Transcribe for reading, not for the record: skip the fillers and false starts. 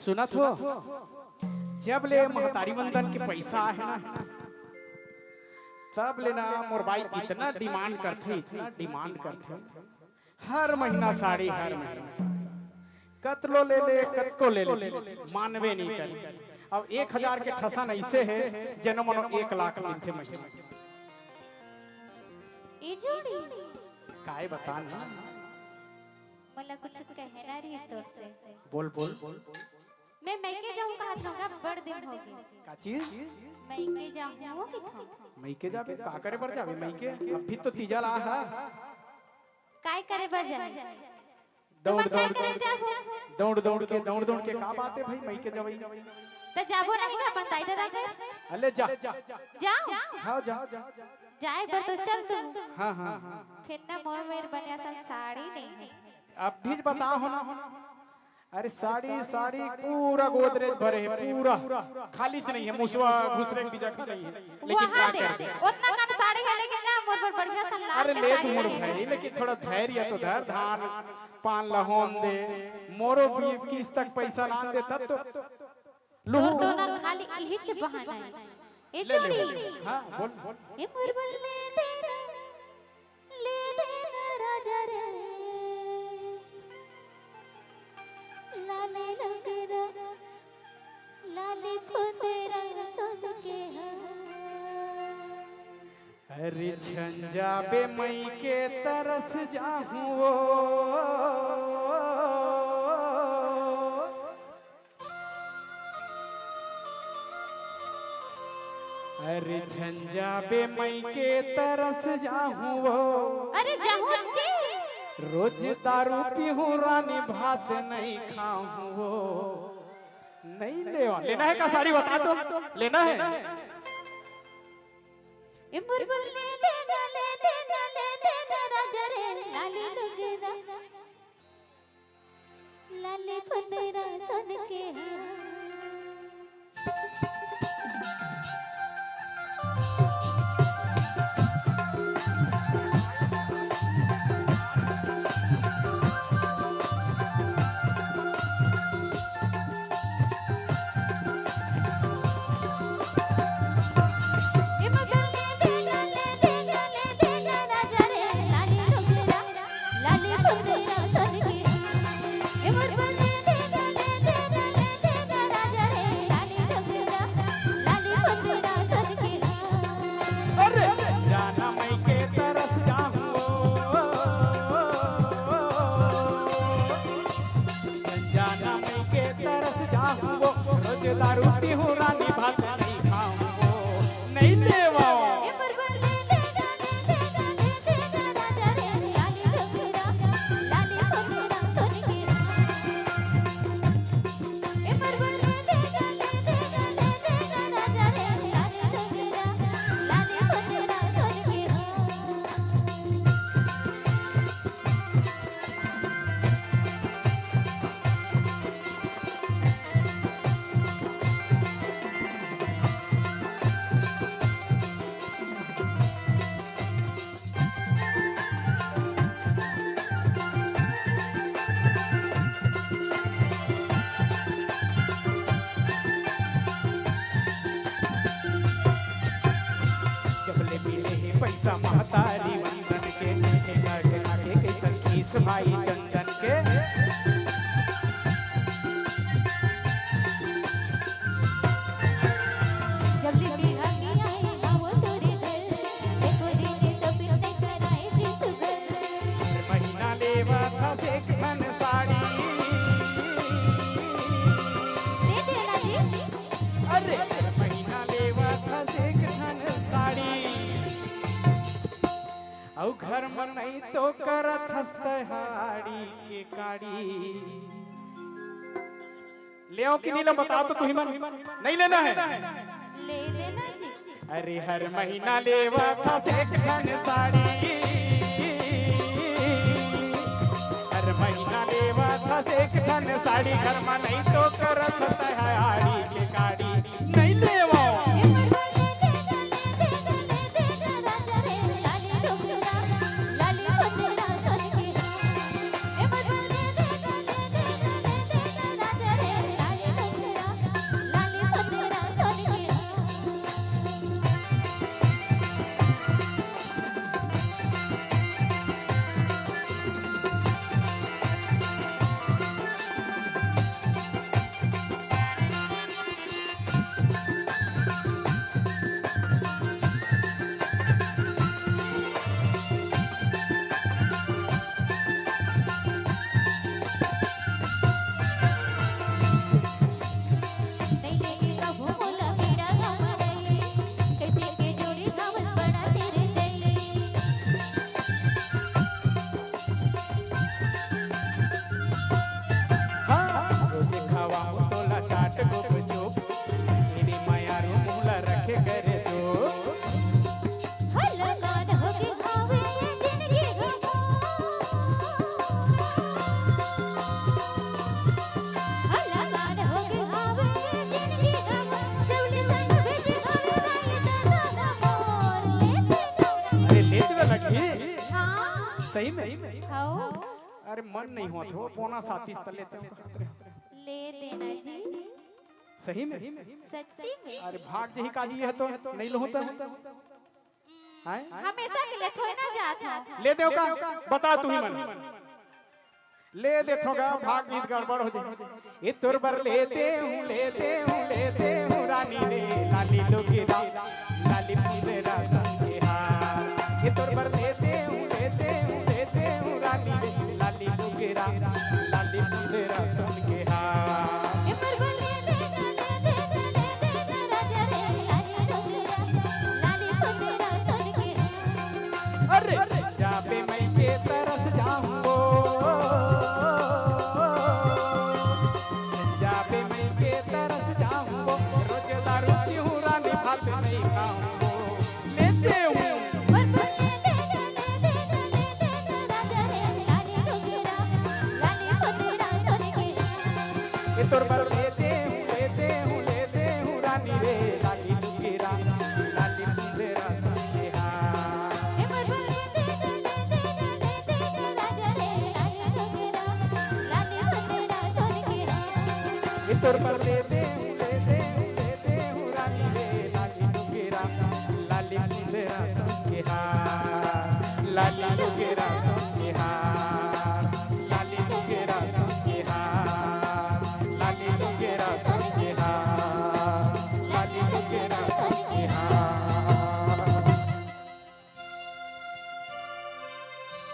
सुना थो जब ले महतारी बंधन के पैसा है ना तब लेना मोर बाई इतना डिमांड करथे हर महीना साड़ी हर महीना कतलो ले कतको ले मानवे नहीं कर। अब 1000 के ठसन ऐसे है जन्म मनो 1 लाख मिलते महीना ए जोड़ी काय बता ना मला कुछ कहना रही इस तौर से बोल मैं मैके जाऊं कहा था बड़ दिन हो गए का चीज मैके जाऊं कि था मैके जाबे का करे बर जाबे मैके अभी तो तीजा ला है काय करे बर जाए दौड़ दौड़ के का बात है भाई मैके जबई तो जाबो नहीं का बताई दादा के अले जा जाओ हां जा जाए पर तो चल तू हां फिर ना मोर मेर बनिया सा साड़ी नहीं है अब भी बताओ हो ना अरे साड़ी पूरा गोदरेज भरे है पूरा खाली च नहीं है मुसवा घुसरे की जगह नहीं है लेकिन क्या कर उतना कम साड़ी है लेकिन ना मोर पर बढ़िया सा लाल अरे ले तू मोर भाई लेकिन थोड़ा धैर्य तो धर धान पान लहोन दे मोरो भी किस तक पैसा ना दे तब तो तोर तो ना खाली यही च बहाना है ए जोड़ी हां बोल ए मोर बल ले देना राजा रे लाले लगरा लाले फुंदेरा सोन के अरे झंझाबे मई के तरस जाहूं वो अरे झंझाबे मई के तरस जाहूं वो अरे जाहूं जी रोज दारू पीहूं रानी भात नहीं खाऊं वो नहीं लेना है का साड़ी बता तो लेना है ए बुलबुल ले देना राजा रे लाले लगरा लाले फुंदेरा सोन के दारू पीहूं रानी भात नहीं खाऊं वो नहीं लेवा राजा रे लाले लगरा लाले फुंदेरा सोन के ए बुलबुल ले देना राजा रे लाले लगरा लाले फुंदेरा सोन के पैसा महतारी बंधन के किस भाई चंदन के जब ले बिहानी आए ना वो तोरे दिल देखो दीदी सब ने कराए जीत गए महीना लेवा था देख मन साड़ी दे देना जी अरे महीना लेवा था देख मन साड़ी औ घर में नहीं तो करत हंसते हाड़ी के काड़ी ले आओ कि नहीं लो बताओ तो तुम्हें नहीं लेना है ले लेना जी अरे हर महीना लेवा था सेठ खन साड़ी हर महीना लेवा था सेठ खन साड़ी घर में नहीं तो करत हंसते हाड़ी के काड़ी नहीं लेवा राजा रे रखी हाँ सही में हाओ अरे मन नहीं हुआ हो पौना 37 तले तक ले लेना जी सही में सच्ची में अरे भाग जही काजी है तो नहीं लो होता हैं हमेशा के लिए थोड़ी ना जाता ले दे का बता तू ही मन ले दे थोगा भाग जीत गड़बड़ हो जाए ये तोर पर लेते हूँ रानी रे लाली लोगिरा लाली मेरा संहार ये तोर पर लेते हूँ रानी रे लाली लोगिरा लाली मेरा संहार ये पर बोले दे राजा रे लाली डोगरा लाली मेरा सुन के अरे जाबे मैं के तरस जाऊंगो जाबे मैं के तरस जाऊंगो रोज दारू पीऊं रानी भात नहीं खाऊंगो लेते हूँ पर बोले दे राजा रे लाली डोगरा लाली मेरा सुन के ये तोर पर लेते हूँ रानी रे लाली लुकीरा लाली मेरा संहार ये पर बोले दे राजा रे लाली डोगरा लाली मेरा सुन के ये तोर पर लेते हूँ रानी रे लाली लुकीरा लाली मेरा संहार लाली